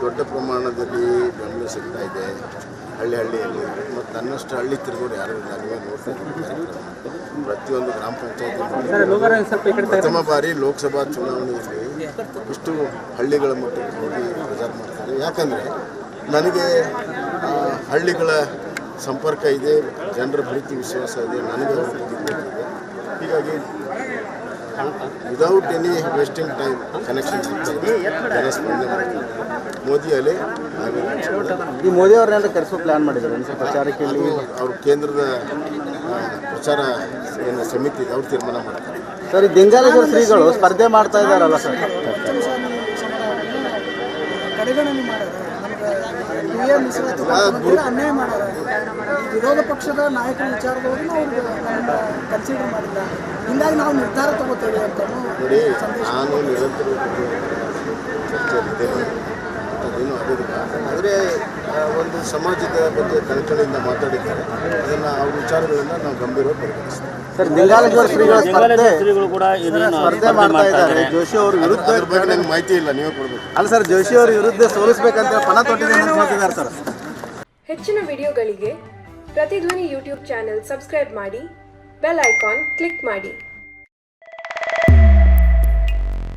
ದೊಡ್ಡ ಪ್ರಮಾಣದಲ್ಲಿ ಬೆಂಬಲ ಸಿಗ್ತಾ ಇದೆ ಹಳ್ಳಿಯಲ್ಲಿ ಮತ್ತು ನನ್ನಷ್ಟು ಹಳ್ಳಿ ತಿರುಗೋರು ಯಾರು ಇಲ್ಲ. ನೀವೇ ನೋಡ್ತಾ ಇದ್ದೀವಿ ಪ್ರತಿಯೊಂದು ಗ್ರಾಮ ಪಂಚಾಯತಿ ಪ್ರಥಮ ಬಾರಿ ಲೋಕಸಭಾ ಚುನಾವಣೆಯಲ್ಲಿ ಇಷ್ಟು ಹಳ್ಳಿಗಳ ಮಟ್ಟಕ್ಕೆ ಹೋಗಿ ಪ್ರಚಾರ ಮಾಡ್ತಾರೆ. ಯಾಕಂದರೆ ನನಗೆ ಹಳ್ಳಿಗಳ ಸಂಪರ್ಕ ಇದೆ, ಜನರ ಪ್ರೀತಿ ವಿಶ್ವಾಸ ಇದೆ, ನನಗೆ ಇದೆ. ಹೀಗಾಗಿ without any wasting time connection ಸಿಗ್ತಾಯಿದೆ, ಜನಸ್ಪಂದನೆ ಮಾಡ್ತೀವಿ. ಮೋದಿಯಲ್ಲಿ ಈ ಮೋದಿ ಅವ್ರನ್ನೆಲ್ಲ ಕರೆಸೋ ಪ್ಲ್ಯಾನ್ ಮಾಡಿದ್ದಾರೆ ಪ್ರಚಾರಕ್ಕೆ. ಅವರು ಕೇಂದ್ರದ ಪ್ರಚಾರ ಏನು ಸಮಿತಿ ಇದೆ, ಅವ್ರು ತೀರ್ಮಾನ ಮಾಡ್ತಾರೆ. ಸರ್, ಈ ದಿಂಗಾಲೇಶ್ವರ ಶ್ರೀಗಳು ಸ್ಪರ್ಧೆ ಮಾಡ್ತಾ ಇದ್ದಾರಲ್ಲ ಸರ್, ಅನ್ಯಾಯ ಮಾಡ್ಯಾರ. ವಿರೋಧ ಪಕ್ಷದ ನಾಯಕರ ವಿಚಾರದೊಳಗೂ ಅವ್ರಿಗೆ ಕನ್ಸಿಡರ್ ಮಾಡಿಲ್ಲ. ಹಿಂಗಾಗಿ ನಾವು ನಿರ್ಧಾರ ತಗೋತೇವೆ ಅಂತ ನೋಡಿ. ನಾನು ನಿರಂತರ ಚರ್ಚೆಯಲ್ಲಿದ್ದೇನೆ, ಅದೇನು ಆಗೋದಿಲ್ಲ. ಆದರೆ ಒಂದು ಸಮಾಜದ ಬಗ್ಗೆ ಕಳಕಳಿಯಿಂದ ಮಾತಾಡಿದ್ದಾರೆ, ಅದನ್ನು ಅವ್ರ ವಿಚಾರಗಳನ್ನು ನಾವು ಗಂಭೀರವಾಗಿ ಪರಿಗಣಿಸ್ತೀವಿ. ಸರ್, ದಿಂಗಾಲೇಶ್ವರ ಶ್ರೀಗಳು ಕೂಡ ಸ್ಪರ್ಧೆ ಮಾಡ್ತಾ ಇದ್ದಾರೆ. ಜೋಶಿ ಅವ್ರ ವಿರುದ್ಧ ಅದ್ರ ಬಗ್ಗೆ ನನಗೆ ಮಾಹಿತಿ ಇಲ್ಲ, ನೀವೇ ಕೊಡಬೇಕು. ಅಲ್ಲ ಸರ್, ಜೋಶಿ ಅವ್ರ ವಿರುದ್ಧ ಸೋಲಿಸಬೇಕಂತ ಪಣ ತೊಟ್ಟಿದ್ದಾರೆ ಅಂತ ಹೇಳ್ತಿದ್ದಾರೆ ಸರ್. ಹೆಚ್ಚಿನ ವಿಡಿಯೋಗಳಿಗೆ ಪ್ರತಿಧ್ವನಿ ಯೂಟ್ಯೂಬ್ ಚಾನೆಲ್ ಸಬ್ಸ್ಕ್ರೈಬ್ ಮಾಡಿ, ಬೆಲ್ ಐಕಾನ್ ಕ್ಲಿಕ್ ಮಾಡಿ.